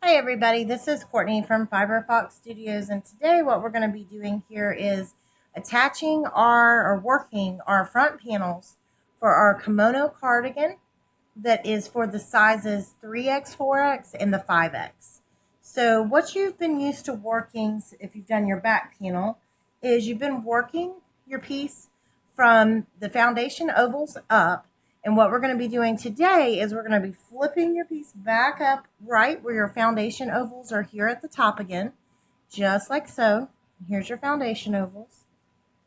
Hi everybody, this is Courtney from Fiber Fox Studios, and today what we're going to be doing here is attaching or working our front panels for our kimono cardigan that is for the sizes 3X, 4X, and the 5X. So what you've been used to working, if you've done your back panel, is you've been working your piece from the foundation ovals up. And what we're going to be doing today is we're going to be flipping your piece back up right where your foundation ovals are here at the top again, just like so. Here's your foundation ovals.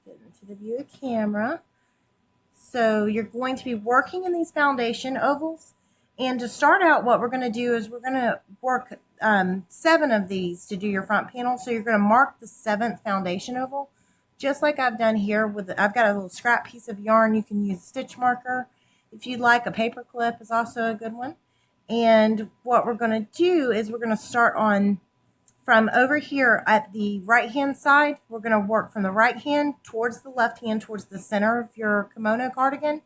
Get into the view of the camera. So you're going to be working in these foundation ovals. And to start out, what we're going to do is we're going to work 7 of these to do your front panel. So you're going to mark the 7th foundation oval, just like I've done here. I've got a little scrap piece of yarn. You can use a stitch marker. If you'd like, a paper clip is also a good one. And what we're going to do is we're going to start on from over here at the right hand side. We're going to work from the right hand towards the left hand towards the center of your kimono cardigan.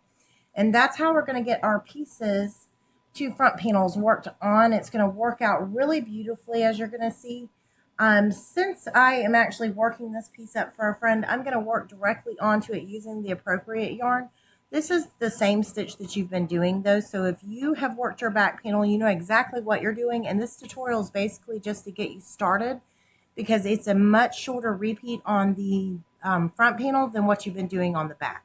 And that's how we're going to get our pieces to front panels worked on. It's going to work out really beautifully, as you're going to see. Since I am actually working this piece up for a friend, I'm going to work directly onto it using the appropriate yarn. This is the same stitch that you've been doing though, so if you have worked your back panel, you know exactly what you're doing, and this tutorial is basically just to get you started because it's a much shorter repeat on the front panel than what you've been doing on the back.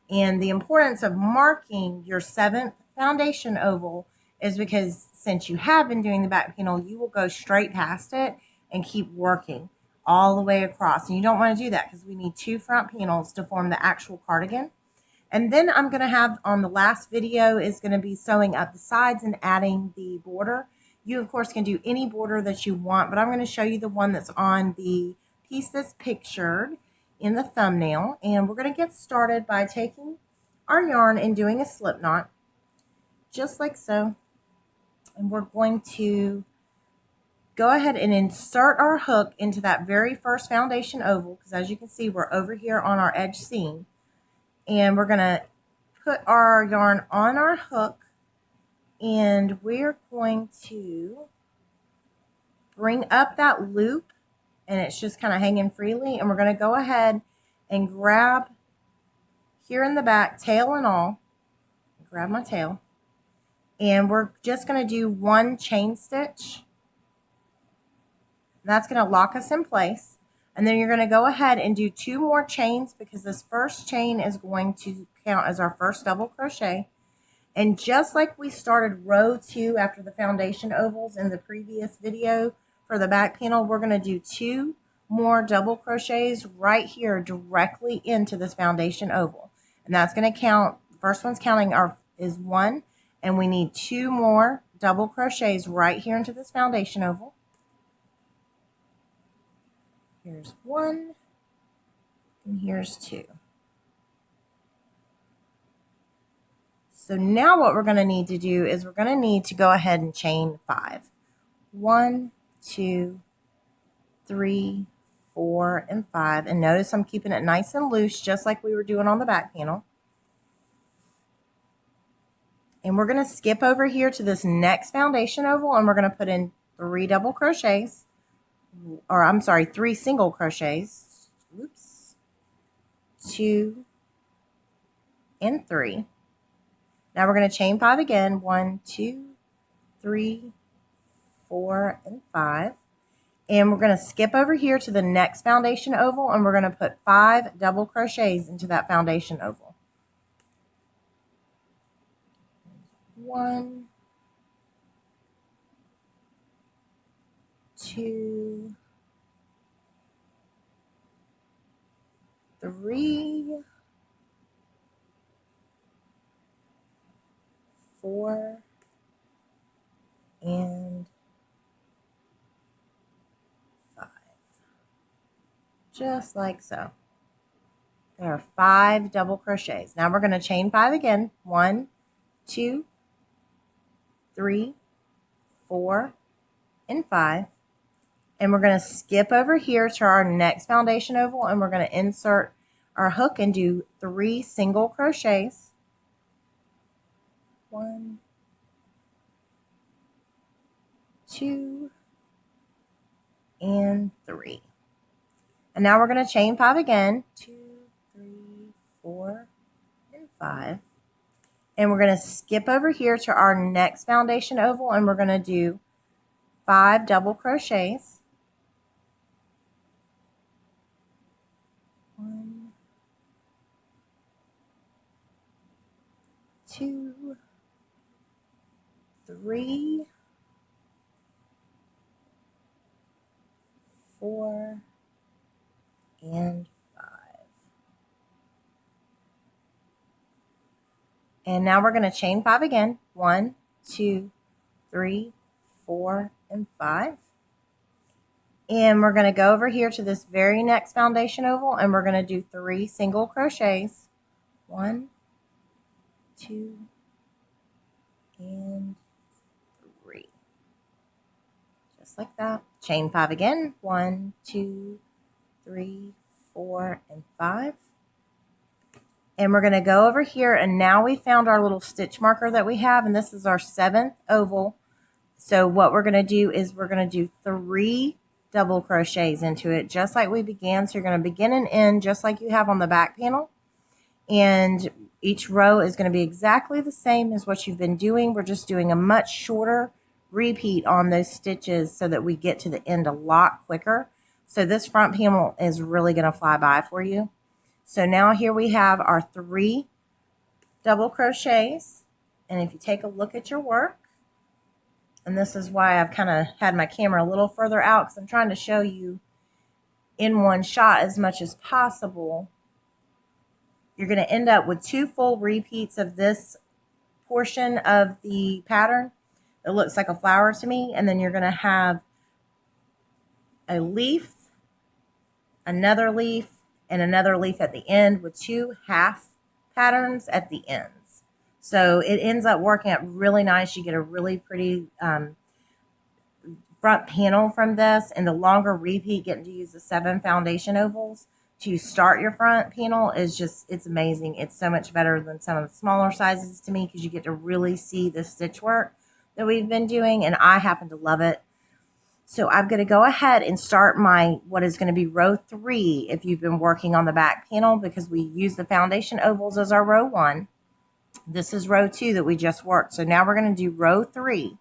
And the importance of marking your 7th foundation oval is because since you have been doing the back panel, you will go straight past it and keep working all the way across. And you don't want to do that because we need 2 front panels to form the actual cardigan. And then I'm going to have on the last video is going to be sewing up the sides and adding the border. You, of course, can do any border that you want, but I'm going to show you the one that's on the piece that's pictured in the thumbnail. And we're going to get started by taking our yarn and doing a slip knot, just like so. And we're going to go ahead and insert our hook into that very first foundation oval, because as you can see, we're over here on our edge seam. And we're going to put our yarn on our hook, and we're going to bring up that loop, and it's just kind of hanging freely. And we're going to go ahead and grab here in the back, tail and all, grab my tail, and we're just going to do 1 chain stitch. That's going to lock us in place. And then you're going to go ahead and do 2 more chains because this first chain is going to count as our first double crochet. And just like we started row 2 after the foundation ovals in the previous video for the back panel, we're going to do 2 more double crochets right here directly into this foundation oval. And that's going to count, the first one's counting is 1, and we need 2 more double crochets right here into this foundation oval. Here's 1, and here's 2. So now what we're going to need to do is we're going to need to go ahead and chain 5. 1, 2, 3, 4, and 5. And notice I'm keeping it nice and loose, just like we were doing on the back panel. And we're going to skip over here to this next foundation oval, and we're going to put in 3 double crochets. Or I'm sorry, 3 single crochets. Oops. 2 and 3. Now we're going to chain 5 again. 1, 2, 3, 4, and 5. And we're going to skip over here to the next foundation oval, and we're going to put 5 double crochets into that foundation oval. 1, 2, 3, 4, and 5. Just like so. There are 5 double crochets. Now we're going to chain 5 again. 1, 2, 3, 4, and 5. And we're going to skip over here to our next foundation oval, and we're going to insert our hook and do 3 single crochets. 1, 2, and 3. And now we're going to chain 5 again. 2, 3, 4, and 5. And we're going to skip over here to our next foundation oval, and we're going to do 5 double crochets. 1, 2, 3, 4, and 5. And now we're going to chain 5 again. 1, 2, 3, 4, and 5. And we're going to go over here to this very next foundation oval, and we're going to do 3 single crochets. 1, 2, and 3. Just like that. Chain 5 again. 1, 2, 3, 4, and 5. And we're going to go over here, and now we found our little stitch marker that we have, and this is our 7th oval. So what we're going to do is we're going to do 3 double crochets into it, just like we began. So you're going to begin and end just like you have on the back panel. And each row is going to be exactly the same as what you've been doing. We're just doing a much shorter repeat on those stitches so that we get to the end a lot quicker. So this front panel is really going to fly by for you. So now here we have our 3 double crochets. And if you take a look at your work, and this is why I've kind of had my camera a little further out, because I'm trying to show you in one shot as much as possible. You're going to end up with 2 full repeats of this portion of the pattern. It looks like a flower to me. And then you're going to have a leaf, another leaf, and another leaf at the end with 2 half patterns at the ends. So it ends up working out really nice. You get a really pretty front panel from this, and the longer repeat, getting to use the 7 foundation ovals to start your front panel is just, it's amazing. It's so much better than some of the smaller sizes to me, because you get to really see the stitch work that we've been doing, and I happen to love it. So I'm going to go ahead and start my, what is going to be row 3 if you've been working on the back panel, because we use the foundation ovals as our row 1. This is row 2 that we just worked. So now we're going to do row 3,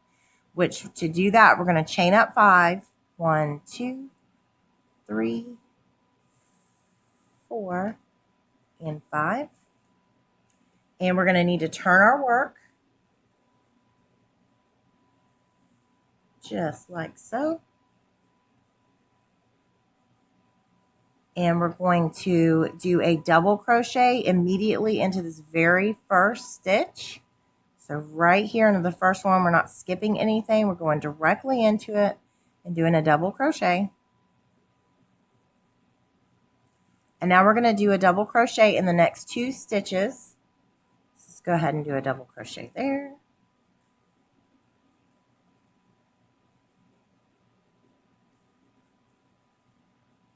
which to do that, we're going to chain up 5. 1, 2, 3, 4, and 5. And we're going to need to turn our work just like so. And we're going to do a double crochet immediately into this very first stitch. So right here into the first one, we're not skipping anything. We're going directly into it and doing a double crochet. And now we're going to do a double crochet in the next 2 stitches. Let's go ahead and do a double crochet there.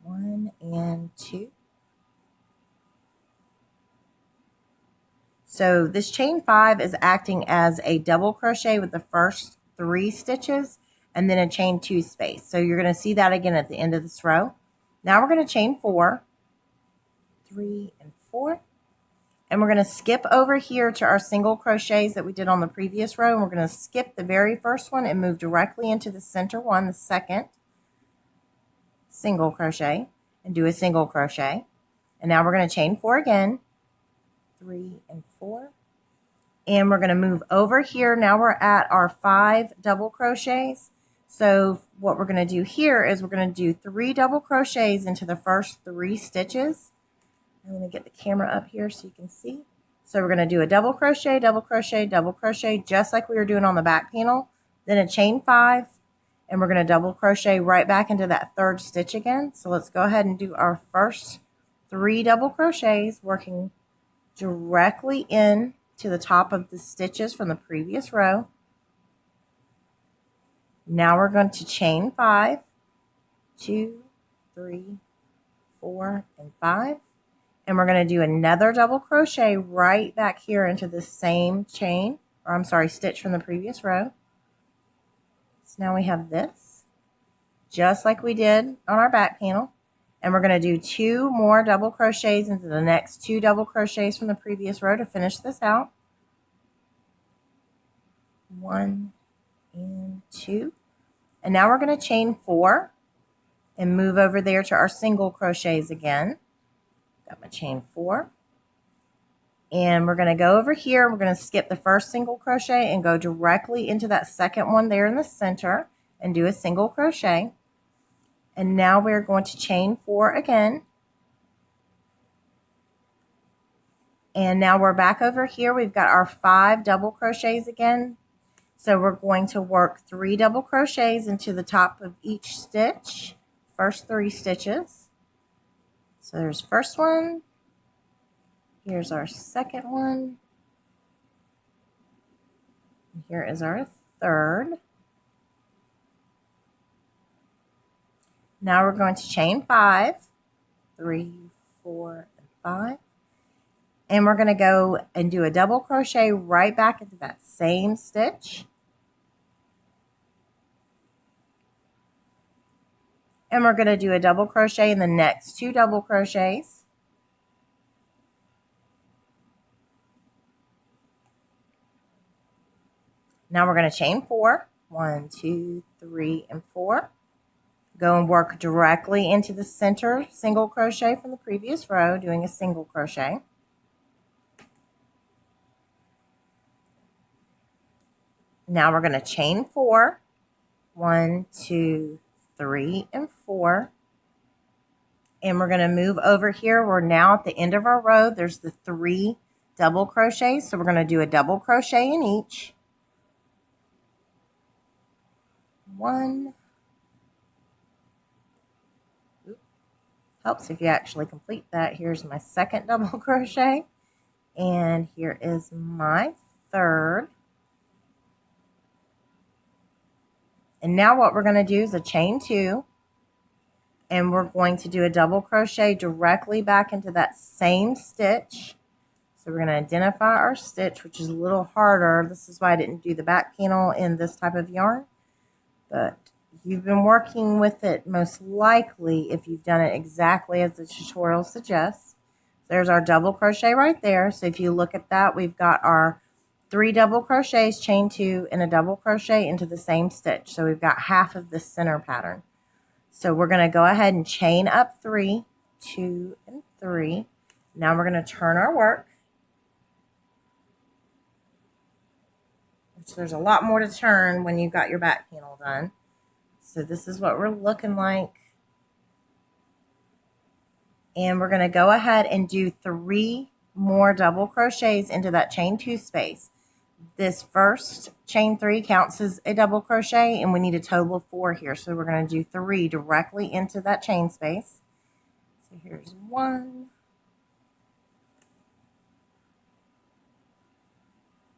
One and 2. So this chain 5 is acting as a double crochet with the first 3 stitches and then a chain 2 space. So you're going to see that again at the end of this row. Now we're going to chain 4, 3, and 4. And we're going to skip over here to our single crochets that we did on the previous row. And we're going to skip the very first one and move directly into the center one, the second single crochet, and do a single crochet. And now we're going to chain 4 again, 3 and 4. And we're going to move over here. Now we're at our 5 double crochets. So what we're going to do here is we're going to do 3 double crochets into the first 3 stitches. I'm going to get the camera up here so you can see. So we're going to do a double crochet, double crochet, double crochet, just like we were doing on the back panel. Then a chain 5, and we're going to double crochet right back into that 3rd stitch again. So let's go ahead and do our first 3 double crochets, working directly in to the top of the stitches from the previous row. Now we're going to chain 5, 2, 3, 4, and 5. And we're going to do another double crochet right back here into the same chain, or I'm sorry, stitch from the previous row. So now we have this. just like we did on our back panel. And we're going to do 2 more double crochets into the next 2 double crochets from the previous row to finish this out. 1 and 2. And now we're going to chain 4 and move over there to our single crochets again. Got my chain 4. And we're going to go over here. We're going to skip the first single crochet and go directly into that second one there in the center and do a single crochet. And now we're going to chain 4 again. And now we're back over here. We've got our 5 double crochets again. So we're going to work 3 double crochets into the top of each stitch, first 3 stitches. So there's first one. Here's our second one. And here is our third. Now we're going to chain 5, 3, 4, and 5. And we're going to go and do a double crochet right back into that same stitch. And we're going to do a double crochet in the next 2 double crochets. Now we're going to chain 4, 1, 2, 3, and 4. Go and work directly into the center single crochet from the previous row, doing a single crochet. Now we're going to chain 4, 1, 2, 3, and 4. And we're going to move over here. We're now at the end of our row. There's the 3 double crochets. So we're going to do a double crochet in each. 1. Helps if you actually complete that. Here's my second double crochet. And here is my third. And now what we're going to do is a chain 2. And we're going to do a double crochet directly back into that same stitch. So we're going to identify our stitch, which is a little harder. This is why I didn't do the back panel in this type of yarn. But you've been working with it most likely if you've done it exactly as the tutorial suggests. There's our double crochet right there. So if you look at that, we've got our 3 double crochets, chain 2, and a double crochet into the same stitch. So we've got half of the center pattern. So we're going to go ahead and chain up 3, 2, and 3. Now we're going to turn our work. Which there's a lot more to turn when you've got your back panel done. So this is what we're looking like. And we're going to go ahead and do 3 more double crochets into that chain 2 space. This first chain 3 counts as a double crochet, and we need a total of 4 here. So we're going to do 3 directly into that chain space. So here's 1,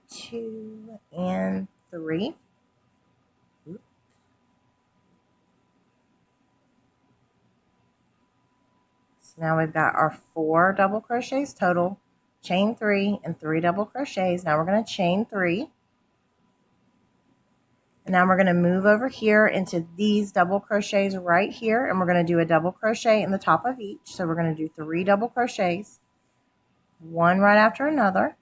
2, and 3. So now we've got our 4 double crochets total, chain 3, and 3 double crochets. Now we're going to chain 3. And now we're going to move over here into these double crochets right here, and we're going to do a double crochet in the top of each. So we're going to do 3 double crochets, one right after another.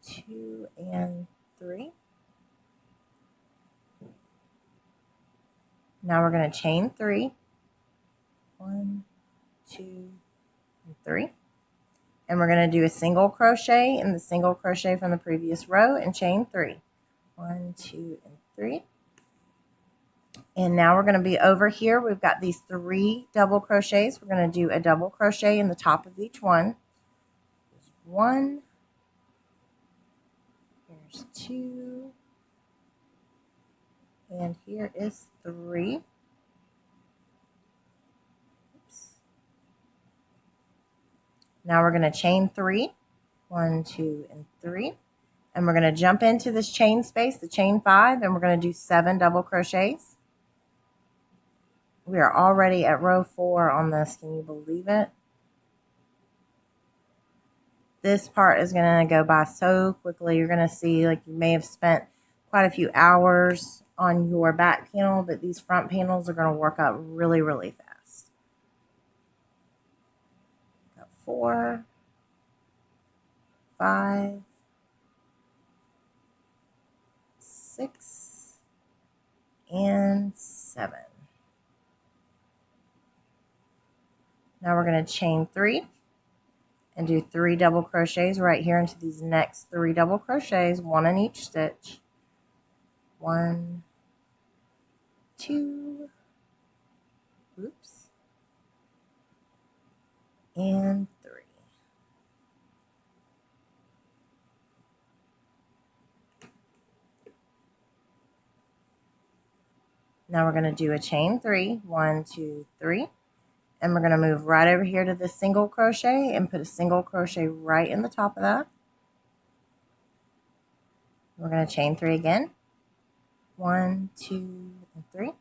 Two and 3. Now we're going to chain 3. 1, 2, and 3. And we're going to do a single crochet in the single crochet from the previous row and chain 3. 1, 2, and 3. And now we're going to be over here. We've got these 3 double crochets. We're going to do a double crochet in the top of each one. There's 1. Here's 2. And here is 3. Now we're going to chain 3, 1, 2, and 3. And we're going to jump into this chain space, the chain 5, and we're going to do 7 double crochets. We are already at row 4 on this. Can you believe it? This part is going to go by so quickly. You're going to see like you may have spent quite a few hours on your back panel, but these front panels are going to work out really, really fast. Got 4, 5, 6, and 7. Now we're going to chain 3 and do 3 double crochets right here into these next 3 double crochets, 1 in each stitch. 1, 2, oops, and 3. Now we're going to do a chain 3, 1, 2, 3, and we're going to move right over here to this single crochet and put a single crochet right in the top of that. We're going to chain 3 again, 1, 2, and 3,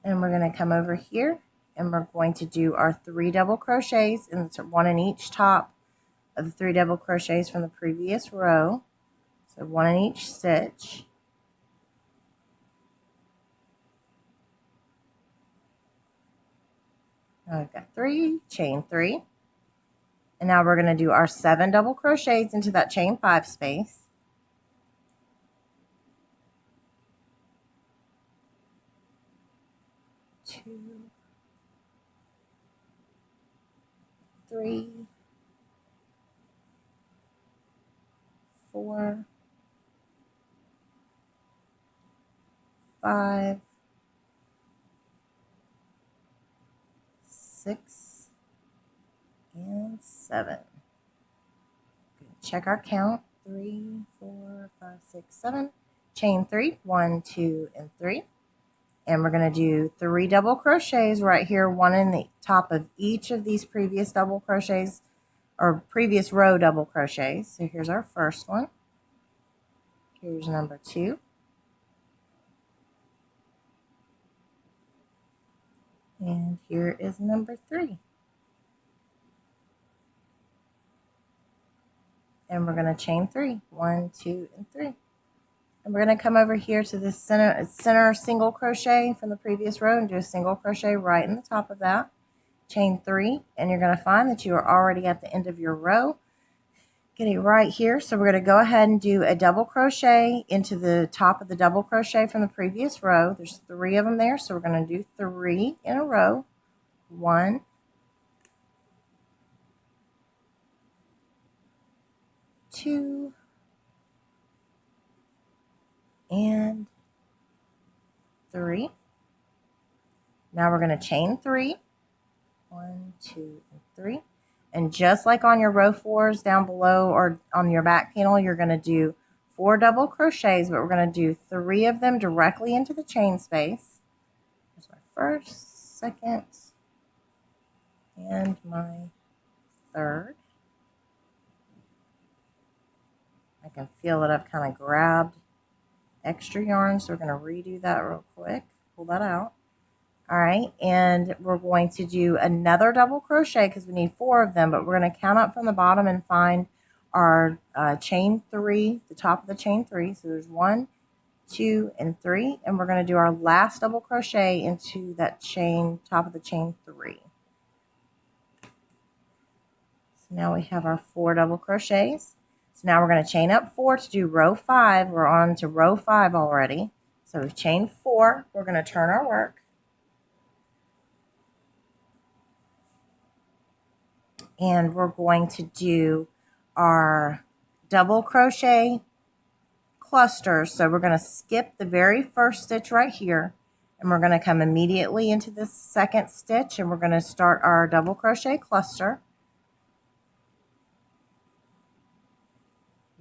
and we're going to come over here and we're going to do our 3 double crochets, and 1 in each top of the 3 double crochets from the previous row, so 1 in each stitch. I've got 3, chain 3, and now we're going to do our 7 double crochets into that chain 5 space. 2, 3, 4, 5, 6, and 7. Check our count. 3, 4, 5, 6, 7. Chain 3, 1, 2, and 3. And we're going to do 3 double crochets right here, 1 in the top of each of these previous double crochets or previous row double crochets. So here's our first one. Here's number 2. And here is number 3. And we're going to chain 3, 1, 2, and 3. And we're going to come over here to this center single crochet from the previous row and do a single crochet right in the top of that. Chain 3, and you're going to find that you are already at the end of your row. Get it right here. So we're going to go ahead and do a double crochet into the top of the double crochet from the previous row. There's 3 of them there, so we're going to do 3 in a row. 1, 2, and 3. Now we're going to chain 3, 1, 2, and 3, and just like on your row 4s down below or on your back panel, you're going to do 4 double crochets, but we're going to do 3 of them directly into the chain space. Here's my first, second, and my third. I can feel that I've kind of grabbed extra yarn, so we're going to redo that real quick. Pull that out. All right, and we're going to do another double crochet because we need 4 of them, but we're going to count up from the bottom and find our chain 3, the top of the chain 3. So there's 1, 2, and 3, and we're going to do our last double crochet into that chain, top of the chain 3. So now we have our 4 double crochets. So now we're going to chain up 4 to do row 5. We're on to row 5 already. So we've chained 4. We're going to turn our work. And we're going to do our double crochet clusters. So we're going to skip the very first stitch right here, and we're going to come immediately into this second stitch, and we're going to start our double crochet cluster.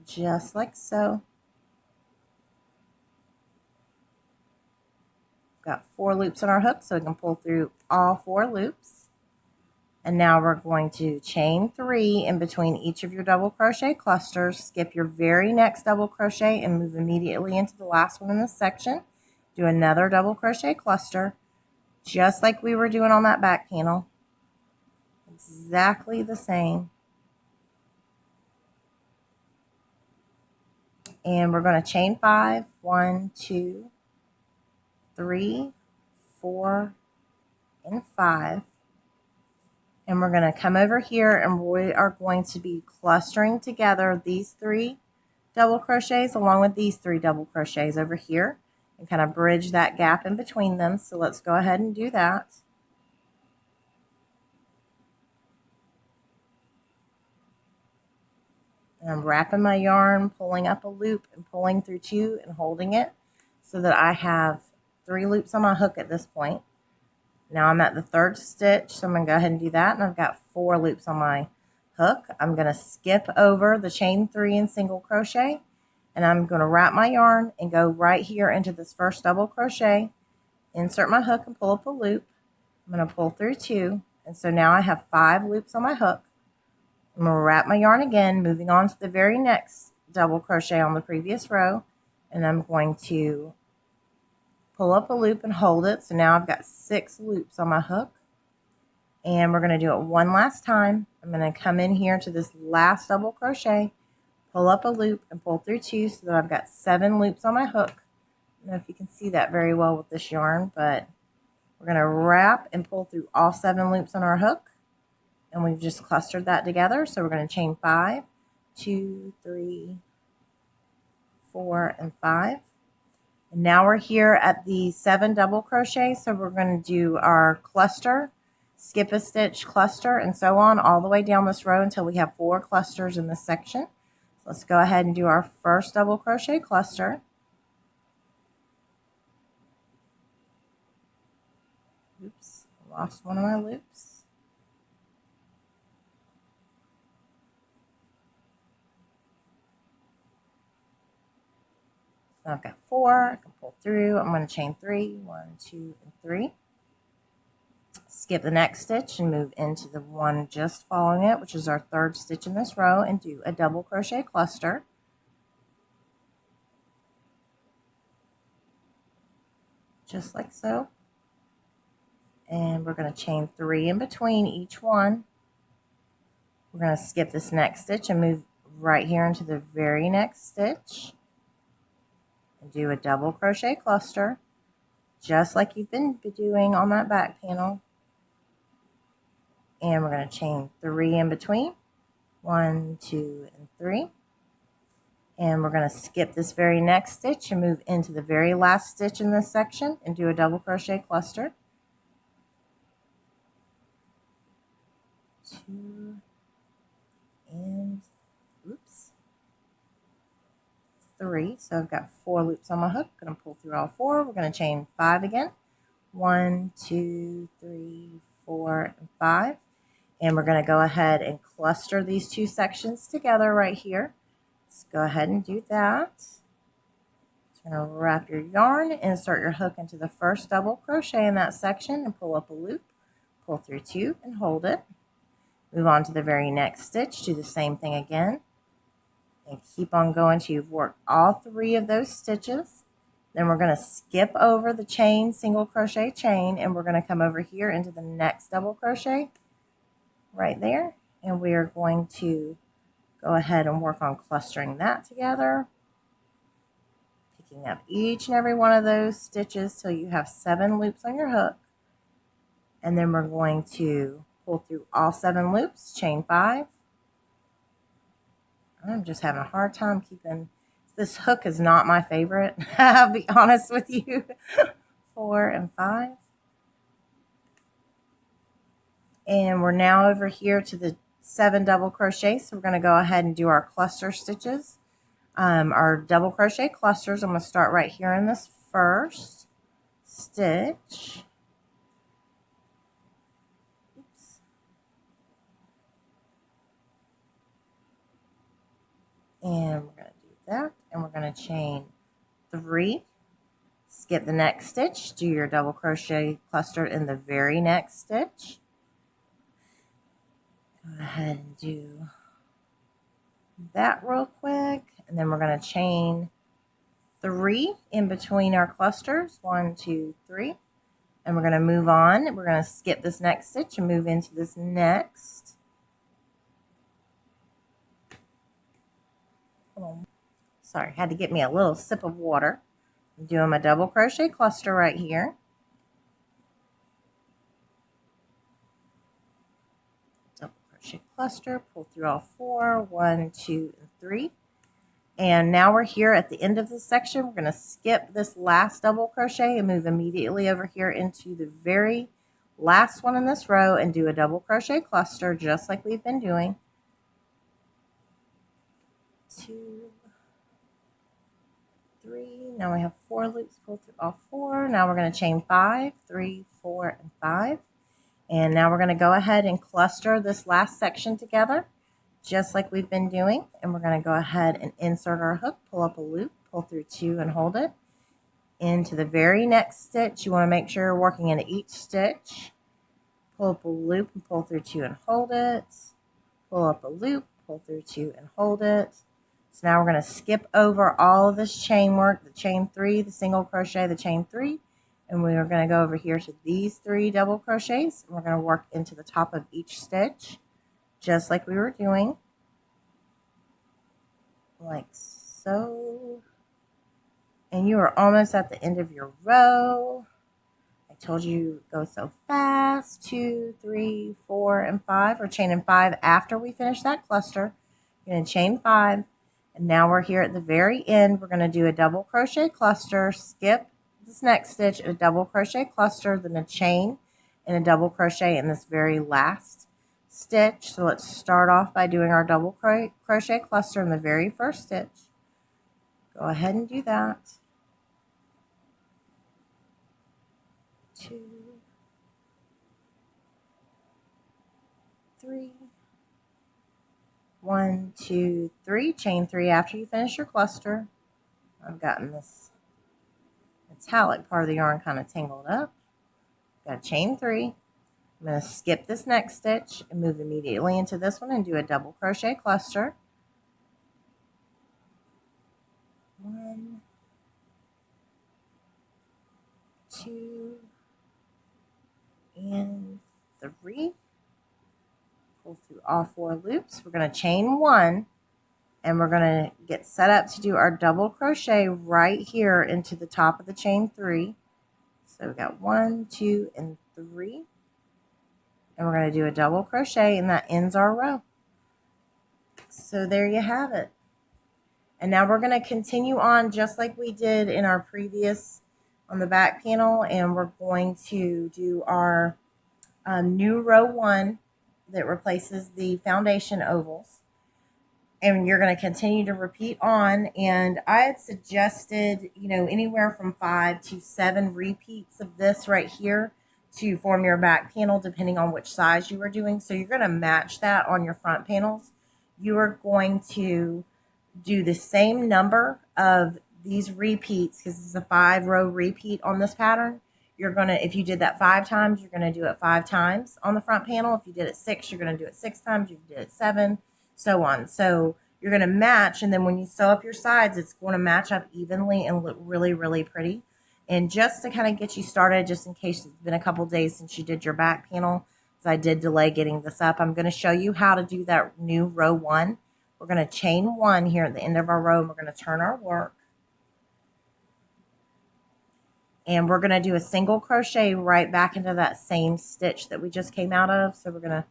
Just like so. Got 4 loops on our hook, so we can pull through all 4 loops. And now we're going to chain 3 in between each of your double crochet clusters, skip your very next double crochet and move immediately into the last one in this section. Do another double crochet cluster, just like we were doing on that back panel. Exactly the same. And we're going to chain 5. 1, 2, 3, 4, and 5. And we're going to come over here and we are going to be clustering together these 3 double crochets along with these 3 double crochets over here and kind of bridge that gap in between them. So let's go ahead and do that. And I'm wrapping my yarn, pulling up a loop and pulling through 2 and holding it so that I have 3 loops on my hook at this point. Now I'm at the 3rd stitch, so I'm going to go ahead and do that. And I've got 4 loops on my hook. I'm going to skip over the chain 3 and single crochet. And I'm going to wrap my yarn and go right here into this first double crochet. Insert my hook and pull up a loop. I'm going to pull through 2. And so now I have 5 loops on my hook. I'm going to wrap my yarn again, moving on to the very next double crochet on the previous row. And I'm going to pull up a loop and hold it. So now I've got 6 loops on my hook. And we're going to do it one last time. I'm going to come in here to this last double crochet, pull up a loop and pull through 2 so that I've got 7 loops on my hook. I don't know if you can see that very well with this yarn, but we're going to wrap and pull through all 7 loops on our hook. And we've just clustered that together. So we're going to chain 5, 2, 3, 4, and 5. And now we're here at the 7 double crochet. So we're going to do our cluster, skip a stitch, cluster, and so on all the way down this row until we have 4 clusters in this section. So let's go ahead and do our first double crochet cluster. Oops, lost one of my loops. So I've got 4, I can pull through. I'm going to chain 3, 1, 2, and 3. Skip the next stitch and move into the one just following it, which is our 3rd stitch in this row, and do a double crochet cluster. Just like so. And we're going to chain 3 in between each one. We're going to skip this next stitch and move right here into the very next stitch and do a double crochet cluster, just like you've been doing on that back panel. And we're going to chain 3 in between, 1, 2, and 3. And we're going to skip this very next stitch and move into the very last stitch in this section and do a double crochet cluster. 2 and oops, 3. So I've got 4 loops on my hook. I'm going to pull through all 4. We're going to chain 5 again. 1, 2, 3, 4, and 5. And we're going to go ahead and cluster these 2 sections together right here. Let's go ahead and do that. You're going to wrap your yarn, insert your hook into the first double crochet in that section and pull up a loop. Pull through 2 and hold it. Move on to the very next stitch. Do the same thing again. And keep on going till you've worked all 3 of those stitches. Then we're going to skip over the chain, single crochet chain, and we're going to come over here into the next double crochet right there. And we are going to go ahead and work on clustering that together. Picking up each and every one of those stitches till you have 7 loops on your hook. And then we're going to pull through all 7 loops, chain 5. I'm just having a hard time keeping, this hook is not my favorite, I'll be honest with you. 4 and 5. And we're now over here to the 7 double crochet. So we're going to go ahead and do our cluster stitches. Our double crochet clusters, I'm going to start right here in this first stitch. Oops. And we're going to do that. And we're going to chain 3. Skip the next stitch. Do your double crochet cluster in the very next stitch. Go ahead and do that real quick. And then we're going to chain 3 in between our clusters. 1, 2, 3. And we're going to move on. We're going to skip this next stitch and move into this next. Sorry, had to get me a little sip of water. I'm doing my double crochet cluster right here. Double crochet cluster, pull through all 4, 1, 2, and 3. And now we're here at the end of this section. We're going to skip this last double crochet and move immediately over here into the very last one in this row and do a double crochet cluster just like we've been doing. 2, 3. Now we have 4 loops, pull through all 4. Now we're going to chain 5, 3, 4, and 5. And now we're going to go ahead and cluster this last section together just like we've been doing. And we're going to go ahead and insert our hook, pull up a loop, pull through 2 and hold it. Into the very next stitch, you want to make sure you're working into each stitch. Pull up a loop and pull through 2 and hold it. Pull up a loop, pull through 2 and hold it. So now we're going to skip over all of this chain work, the chain 3, the single crochet, the chain 3. And we are going to go over here to these 3 double crochets. And we're going to work into the top of each stitch, just like we were doing. Like so. And you are almost at the end of your row. I told you go so fast. 2, 3, 4, and 5. We're chaining 5 after we finish that cluster. You're going to chain 5. And now we're here at the very end. We're going to do a double crochet cluster, skip this next stitch, a double crochet cluster, then a chain and a double crochet in this very last stitch. So let's start off by doing our double crochet cluster in the very first stitch. Go ahead and do that. 2, 3, 1, 2, 3, chain 3 after you finish your cluster. I've gotten this metallic part of the yarn kind of tangled up. Got a chain 3. I'm going to skip this next stitch and move immediately into this one and do a double crochet cluster. 1, 2, and 3. Pull through all 4 loops. We're going to chain 1 and we're going to get set up to do our double crochet right here into the top of the chain 3. So we got 1, 2, and 3. And we're going to do a double crochet and that ends our row. So there you have it. And now we're going to continue on just like we did in our previous on the back panel, and we're going to do our new row 1 that replaces the foundation ovals. And you're going to continue to repeat on, and I had suggested, anywhere from 5 to 7 repeats of this right here to form your back panel, depending on which size you are doing. So you're going to match that on your front panels. You are going to do the same number of these repeats, because it's a 5-row repeat on this pattern. You're going to, if you did that 5 times, you're going to do it 5 times on the front panel. If you did it 6, you're going to do it 6 times. If you did it 7, so on. So you're going to match, and then when you sew up your sides, it's going to match up evenly and look really, really pretty. And just to kind of get you started, just in case it's been a couple days since you did your back panel, because I did delay getting this up, I'm going to show you how to do that new row 1. We're going to chain 1 here at the end of our row, and we're going to turn our work. And we're going to do a single crochet right back into that same stitch that we just came out of. So we're going to,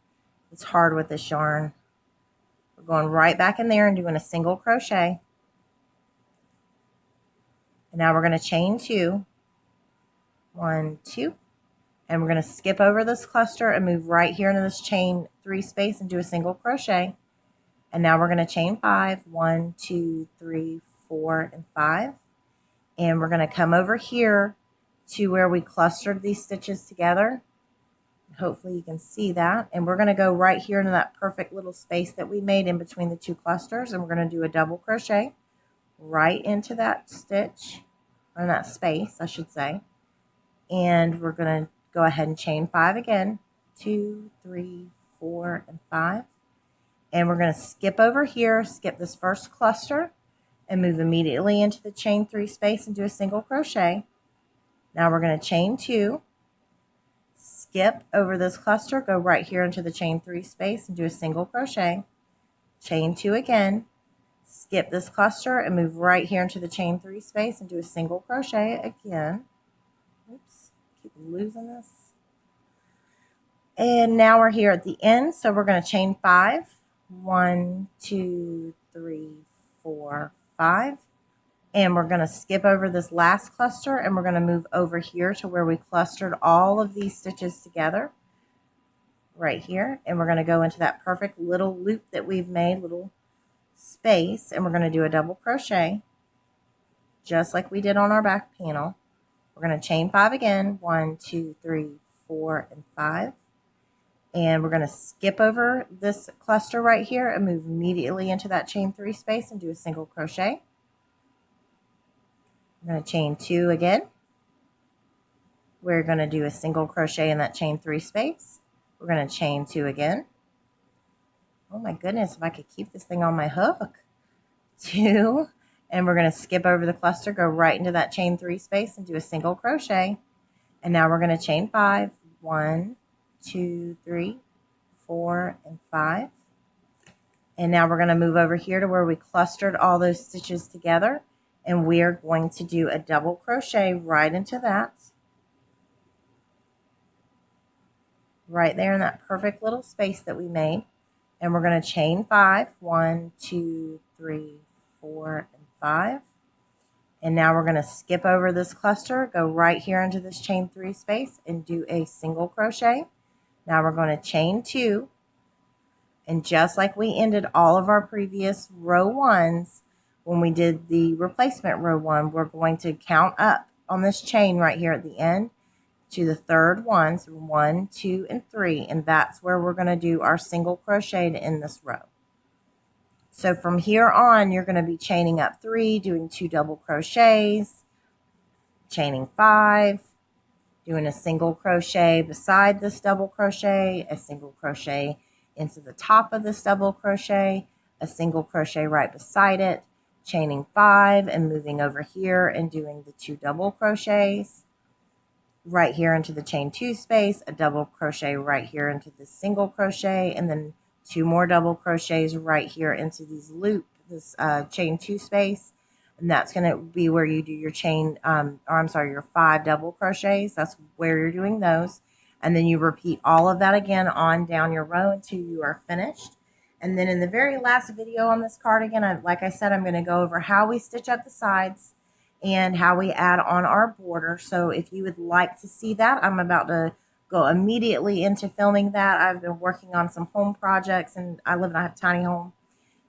it's hard with this yarn. We're going right back in there and doing a single crochet. And now we're going to chain 2. 1, 2. And we're going to skip over this cluster and move right here into this chain 3 space and do a single crochet. And now we're going to chain 5. 1, 2, 3, 4, and 5. And we're going to come over here to where we clustered these stitches together. Hopefully you can see that. And we're going to go right here into that perfect little space that we made in between the 2 clusters. And we're going to do a double crochet right into that stitch, or in that space, I should say. And we're going to go ahead and chain 5 again. 2, 3, 4, and 5. And we're going to skip over here, skip this first cluster, and move immediately into the chain 3 space and do a single crochet. Now we're going to chain 2, skip over this cluster, go right here into the chain 3 space and do a single crochet. Chain 2 again, skip this cluster and move right here into the chain 3 space and do a single crochet again. Oops, keep losing this. And now we're here at the end, so we're going to chain 5. 1, 2, 3, 4, 5. And we're going to skip over this last cluster and we're going to move over here to where we clustered all of these stitches together right here. And we're going to go into that perfect little loop that we've made, little space, and we're going to do a double crochet just like we did on our back panel. We're going to chain 5 again, 1, 2, 3, 4, and 5. And we're going to skip over this cluster right here and move immediately into that chain 3 space and do a single crochet. I'm going to chain 2 again. We're going to do a single crochet in that chain 3 space. We're going to chain 2 again. Oh my goodness, if I could keep this thing on my hook. 2, and we're going to skip over the cluster, go right into that chain 3 space and do a single crochet. And now we're going to chain 5. 1, 2, 3, 4, and 5. And now we're going to move over here to where we clustered all those stitches together, and we are going to do a double crochet right into that. Right there in that perfect little space that we made. And we're going to chain 5. 1, 2, 3, 4, and 5. And now we're going to skip over this cluster, go right here into this chain 3 space and do a single crochet. Now we're going to chain 2. And just like we ended all of our previous row 1s, when we did the replacement row 1, we're going to count up on this chain right here at the end to the third one. So 1, 2, and 3. And that's where we're going to do our single crochet to end this row. So from here on, you're going to be chaining up 3, doing 2 double crochets, chaining 5, doing a single crochet beside this double crochet, a single crochet into the top of this double crochet, a single crochet right beside it, chaining 5 and moving over here and doing the 2 double crochets right here into the chain 2 space, a double crochet right here into the single crochet, and then 2 more double crochets right here into these this chain 2 space. And that's going to be where you do your your 5 double crochets. That's where you're doing those. And then you repeat all of that again on down your row until you are finished. And then in the very last video on this cardigan, like I said, I'm going to go over how we stitch up the sides and how we add on our border. So if you would like to see that, I'm about to go immediately into filming that. I've been working on some home projects, and I live in a tiny home.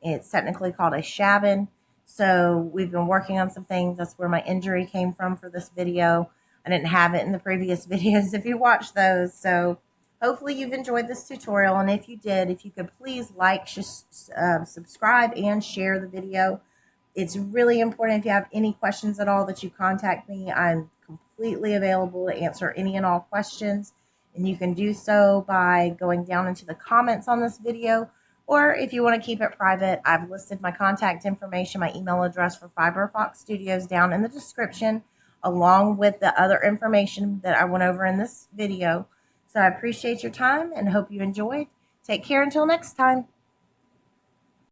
It's technically called a shabin. So we've been working on some things. That's where my injury came from for this video. I didn't have it in the previous videos if you watched those. So hopefully you've enjoyed this tutorial. And if you did, if you could please like, subscribe, and share the video. It's really important if you have any questions at all that you contact me. I'm completely available to answer any and all questions. And you can do so by going down into the comments on this video. Or if you want to keep it private, I've listed my contact information, my email address for Fiberfox Studios down in the description, along with the other information that I went over in this video. So I appreciate your time and hope you enjoyed. Take care until next time.